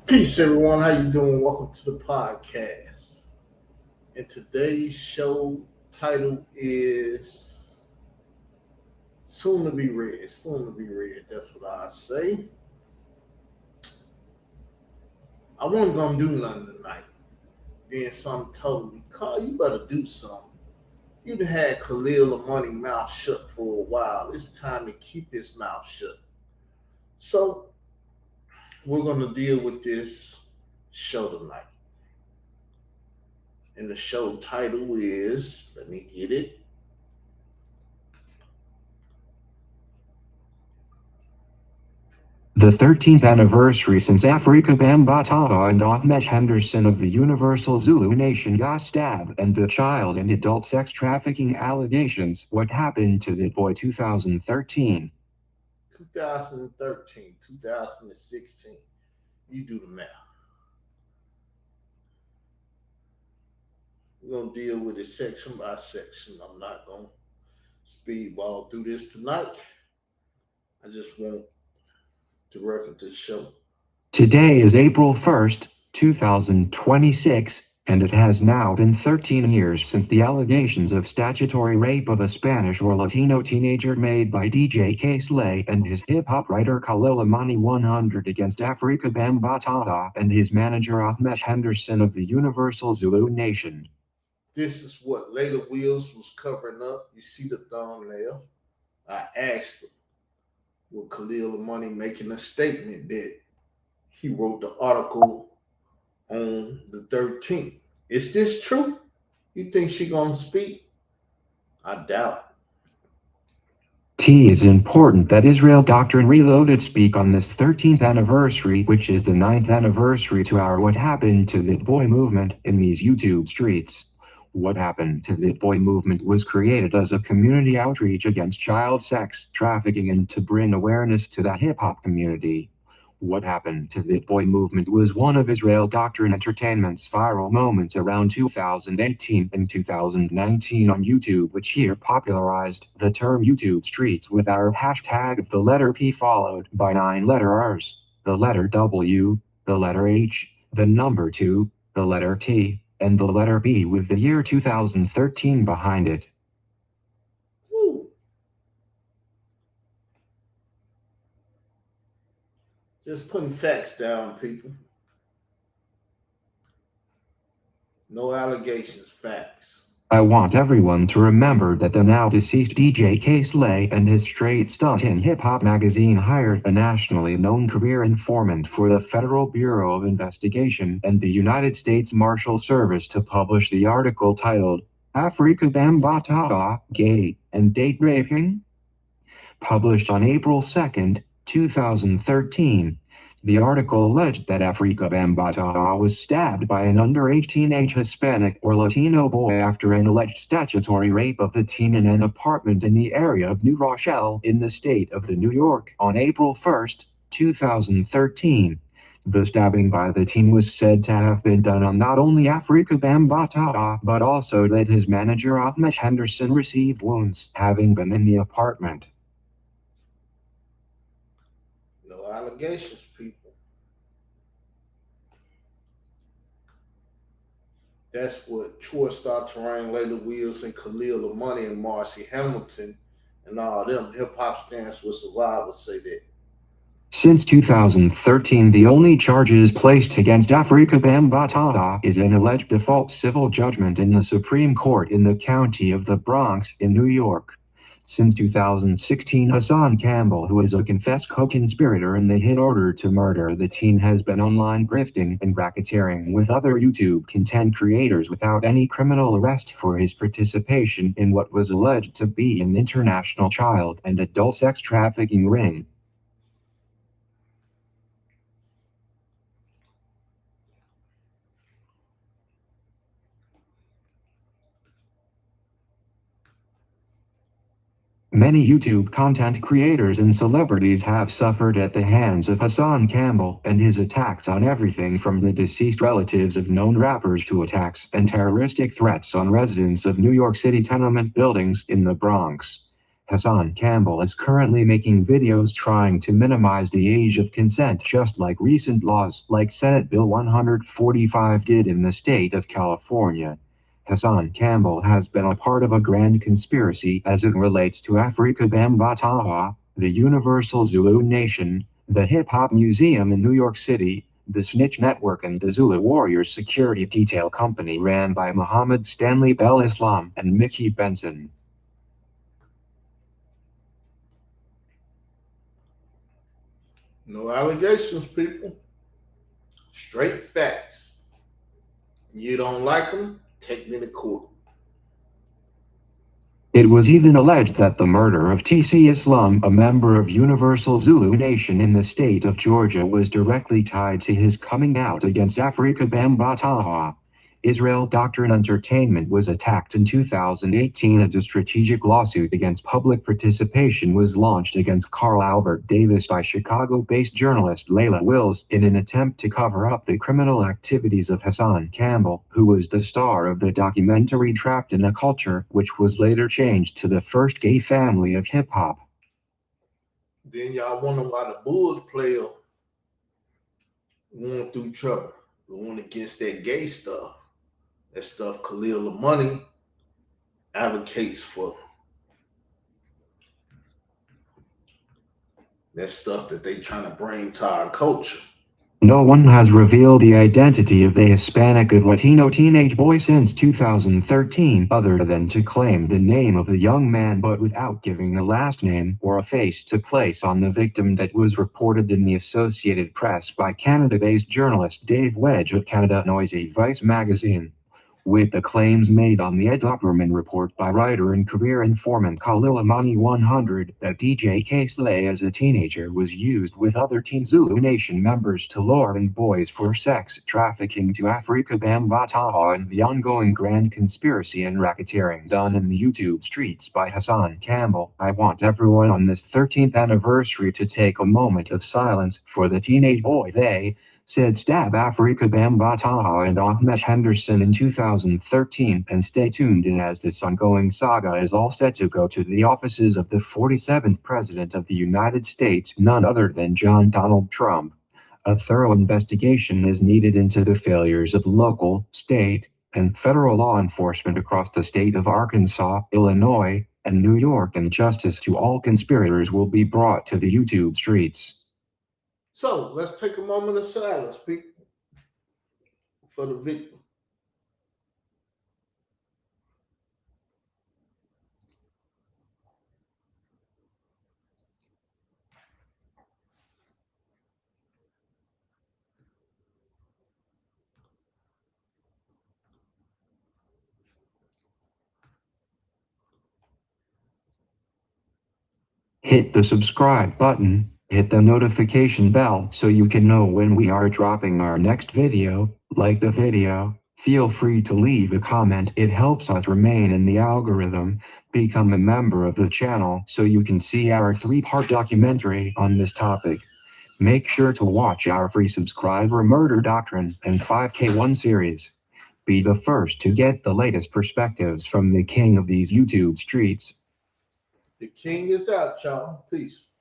Peace, everyone. How you doing? Welcome to the podcast. And today's show title is "Soon to Be Read." Soon to be read. That's what I say. I wasn't gonna do nothing tonight. Then something told me, "Carl, you better do something. You've had Khalil Money mouth shut for a while. It's time to keep his mouth shut." So we're gonna deal with this show tonight. And the show title is, let me get it, The 13th anniversary since Afrika Bambaataa and Ahmed Henderson of the Universal Zulu Nation got stabbed and the child and adult sex trafficking allegations. What happened to that boy 2013? 2013, 2016. You do the math. We're going to deal with it section by section. I'm not going to speedball through this tonight. I just want to record the show. Today is April 1st, 2026, and it has now been 13 years since the allegations of statutory rape of a Spanish or Latino teenager made by DJ K-Slay and his hip-hop writer Khalil Amani 100 against Afrika Bambaataa and his manager Ahmed Henderson of the Universal Zulu Nation. This is what Layla Wheels was covering up. You see the thumbnail. I asked him, with Khalil Money making a statement that he wrote the article on the 13th. Is this true? You think she gonna speak? I doubt. T is important that Israel Doctrine Reloaded speak on this 13th anniversary, which is the 9th anniversary to our What Happened to That Boy movement in these YouTube streets. What Happened to That Boy movement was created as a community outreach against child sex trafficking and to bring awareness to the hip-hop community. What Happened to That Boy movement was one of Israel Doctrine Entertainment's viral moments around 2018 and 2019 on YouTube, which here popularized the term YouTube streets with our hashtag the letter P followed by 9 letter R's, the letter W, the letter H, the number 2, the letter T, and the letter B with the year 2013 behind it. Woo. Just putting facts down, people. No allegations, facts. I want everyone to remember that the now deceased DJ K-Slay and his Straight Stunt in Hip Hop magazine hired a nationally known career informant for the Federal Bureau of Investigation and the United States Marshal Service to publish the article titled Afrika Bambaataa, Gay and Date Raping? Published on April 2nd, 2013. The article alleged that Afrika Bambaataa was stabbed by an underage teenage Hispanic or Latino boy after an alleged statutory rape of the teen in an apartment in the area of New Rochelle in the state of New York on April 1st, 2013. The stabbing by the teen was said to have been done on not only Afrika Bambaataa but also that his manager Ahmed Henderson received wounds, having been in the apartment. No allegations, people. That's what Troy Star Terrain, Layla Wheels, and Khalil Money and Marcy Hamilton and all them hip hop stands with survivors say that. Since 2013, the only charges placed against Afrika Bambaataa is an alleged default civil judgment in the Supreme Court in the County of the Bronx in New York. Since 2016, Hassan Campbell, who is a confessed co-conspirator in the hit Order to Murder the teen, has been online grifting and racketeering with other YouTube content creators without any criminal arrest for his participation in what was alleged to be an international child and adult sex trafficking ring. Many YouTube content creators and celebrities have suffered at the hands of Hassan Campbell and his attacks on everything from the deceased relatives of known rappers to attacks and terroristic threats on residents of New York City tenement buildings in the Bronx. Hassan Campbell is currently making videos trying to minimize the age of consent, just like recent laws like Senate Bill 145 did in the state of California. Hassan Campbell has been a part of a grand conspiracy as it relates to Afrika Bambaataa, the Universal Zulu Nation, the Hip Hop Museum in New York City, the Snitch Network, and the Zulu Warriors security detail company ran by Muhammad Stanley Bell Islam and Mickey Benson. No allegations, people. Straight facts. You don't like them? Take me to court. It was even alleged that the murder of TC Islam, a member of Universal Zulu Nation in the state of Georgia, was directly tied to his coming out against Afrika Bambaataa. Israel Doctrine Entertainment was attacked in 2018 as a strategic lawsuit against public participation was launched against Carl Albert Davis by Chicago-based journalist Layla Wills in an attempt to cover up the criminal activities of Hassan Campbell, who was the star of the documentary Trapped in a Culture, which was later changed to The First Gay Family of Hip Hop. Then y'all wonder why the Bulls player going through trouble, going against that gay stuff. That stuff Khalil Money advocates for. That stuff that they trying to bring to our culture. No one has revealed the identity of the Hispanic and Latino teenage boy since 2013 other than to claim the name of the young man but without giving a last name or a face to place on the victim. That was reported in the Associated Press by Canada-based journalist Dave Wedge of Canada Noisy Vice magazine. With the claims made on the Ed Opperman report by writer and career informant Khalil Amani 100 that DJ K-Slay as a teenager was used with other Teen Zulu Nation members to lure in boys for sex trafficking to Afrika Bambaataa, and the ongoing grand conspiracy and racketeering done in the YouTube streets by Hassan Campbell. I want everyone on this 13th anniversary to take a moment of silence for the teenage boy they said stabbed Afrika Bambaataa and Ahmet Henderson in 2013, and stay tuned in as this ongoing saga is all set to go to the offices of the 47th President of the United States, none other than John Donald Trump. A thorough investigation is needed into the failures of local, state, and federal law enforcement across the state of Arkansas, Illinois, and New York, and justice to all conspirators will be brought to the YouTube streets. So let's take a moment of silence, people, for the victim. Hit the subscribe button. Hit the notification bell so you can know when we are dropping our next video. Like the video. Feel free to leave a comment. It helps us remain in the algorithm. Become a member of the channel so you can see our 3-part documentary on this topic. Make sure to watch our free subscriber Murder Doctrine and 5K1 series. Be the first to get the latest perspectives from the king of these YouTube streets. The king is out, y'all. Peace.